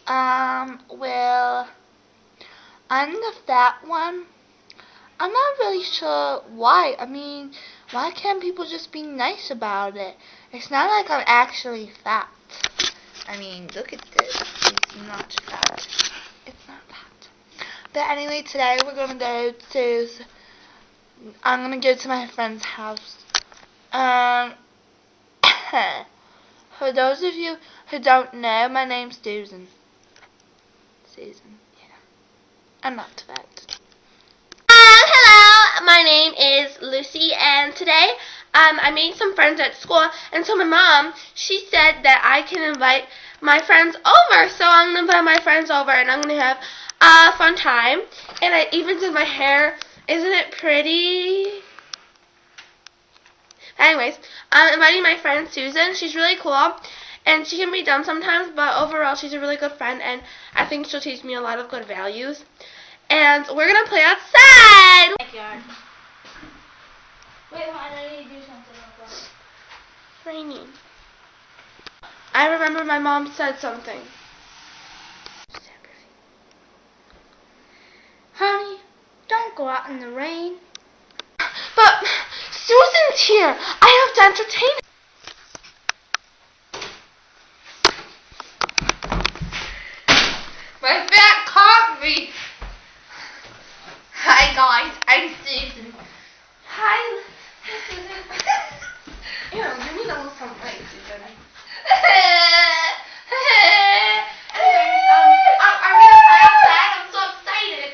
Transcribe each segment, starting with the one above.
Well, I'm the fat one. I'm not really sure why. I mean, why can't people just be nice about it? It's not like I'm actually fat. I mean, look at this. It's not fat. It's not fat. But anyway, today we're gonna go to. I'm gonna go to my friend's house. For those of you who don't know, my name's Susan. Susan, yeah. I'm not fat. Hello, my name is Lucy, and today I made some friends at school, and so my mom, she said that I can invite my friends over, so I'm going to invite my friends over, and I'm going to have a fun time, and I even did my hair. Isn't it pretty? Anyways, I'm inviting my friend Susan. She's really cool, and she can be dumb sometimes, but overall she's a really good friend, and I think she'll teach me a lot of good values. And we're going to play outside! Backyard. Wait, I need to do something real quick. It's raining. I remember my mom said something. Honey, don't go out in the rain. But Susan's here. I have to entertain her. My fat caught me. Hi guys, I'm Susan. Hi, Susan. Ew, you need a little something, Susan. Anyways, I'm gonna play outside. I'm so excited.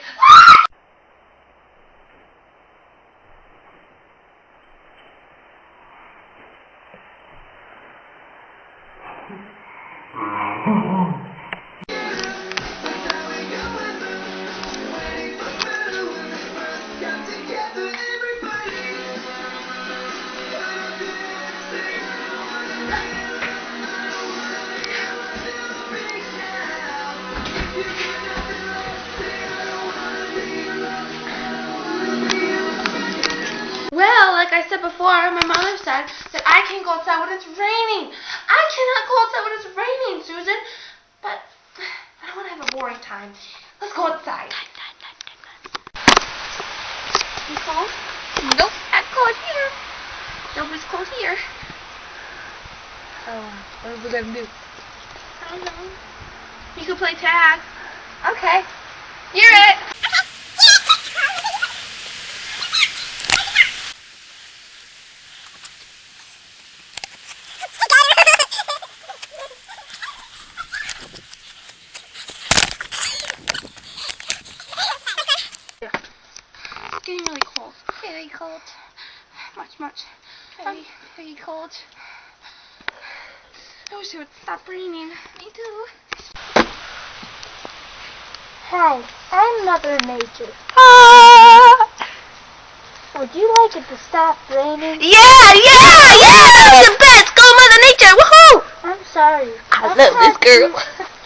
Well, like I said before, my mother said that I can't go outside when it's raining. I cannot go outside when it's raining, Susan. But I don't want to have a boring time. Let's go outside. You cold? Nope, I'm cold here. Nobody's cold here. Oh, what are we gonna do? I don't know. You can play tag. Okay. You're it. It's getting really cold. Very cold. Much. Very cold. I wish it would stop raining. Me too. Hi, I'm Mother Nature. Would you like it to stop raining? Yeah! That's the best! Go Mother Nature! Woohoo! I'm sorry. I love this girl.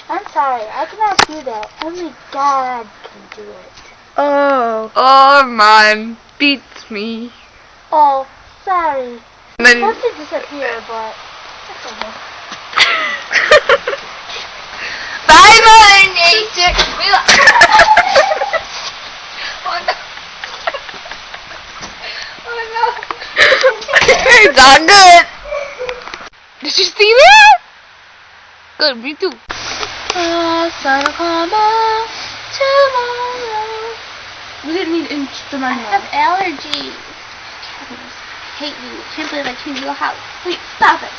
I'm sorry, I cannot do that. Only God can do it. Oh, man, beats me. Oh, sorry. And then, I'm supposed to disappear, but that's okay. bye, Mother Nature. Oh no. It's all good. Did you see that? Good, me too. Sun will come out tomorrow. We didn't need instrumental. I have allergies. I hate you. Can't believe I came to your house. Wait, stop it.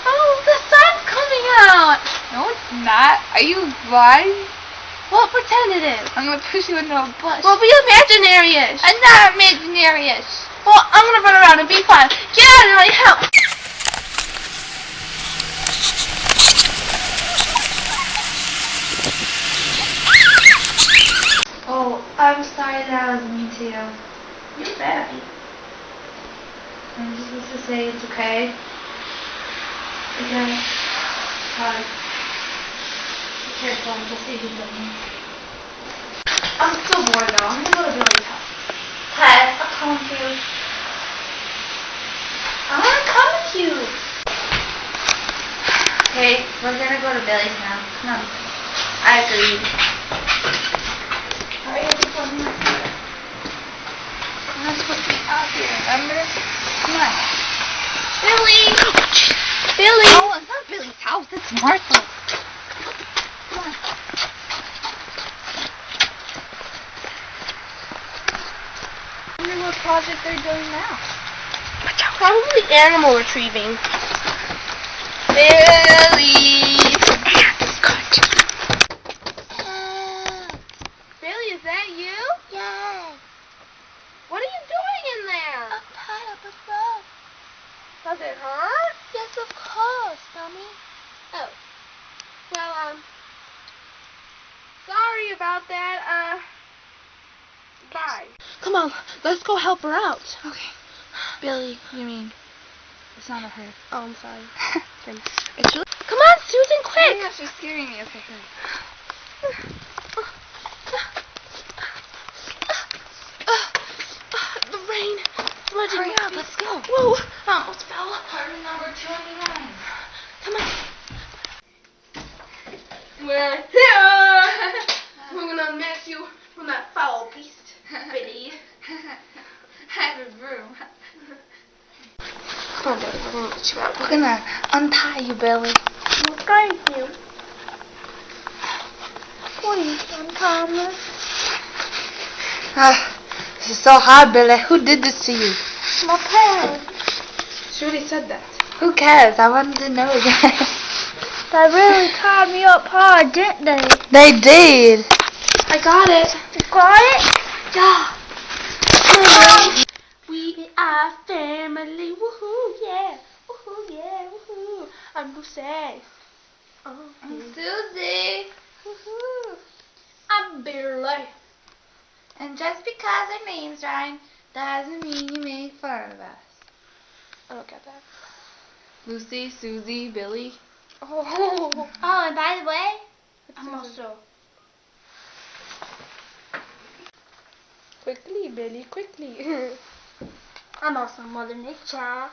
Oh, the sun's coming out. No, it's not. Are you blind? Well, pretend it is. I'm gonna push you into a bush. Well, be imaginary-ish. I'm not imaginary-ish. Well, I'm gonna run around and be fun. Get out of my house. Oh, I'm sorry that was me too. You're bad. I'm just supposed to say it's okay. Because careful, I'm just eating them. I'm so bored though. I'm gonna go to Billy's house. Pat, I'll come with you. I wanna come with you. Okay, we're gonna go to Billy's now. Come on. I agree. Hurry up before my brother. I'm not supposed to be out here, remember? Come on. Billy! Billy! Oh, it's not Billy's house, it's Martha. Come on. I wonder what project they're doing now. Probably animal retrieving. Billy! Billy, is that you? Yes. What are you doing in there? A pile of above. Does it hurt? Yes, of course, Mommy. Oh. Well, sorry about that. Bye. Come on, let's go help her out. Okay. Billy. You mean, it's not a her. Oh, I'm sorry. It's really... Come on, Susan, Oh quick! my gosh, you're scaring me. Okay, hurry. The rain. Smudging Hurry my up, feet. let's go. Whoa, I almost fell. Party number 29. Come on. We're here. We're gonna unmask you from that foul beast, Billy. I have a broom. Come on, Billy. We're gonna get you out. We're gonna untie you, Billy. Well, thank you. Please untie me. This is so hard, Billy. Who did this to you? My parents. She already said that. Who cares? I wanted to know that. They really tied me up hard, didn't they? They did. I got it. You got it? Yeah. We are family. Woohoo, yeah. Woohoo, yeah. Woohoo. I'm Lucy. Oh, I'm Susie. woohoo. I'm Billy. And just because our names rhyme doesn't mean you make fun of us. I don't get that. Lucy, Susie, Billy. Oh. Oh, and by the way, I'm Susan. also... Quickly, Billy, quickly. I'm also Mother Nature.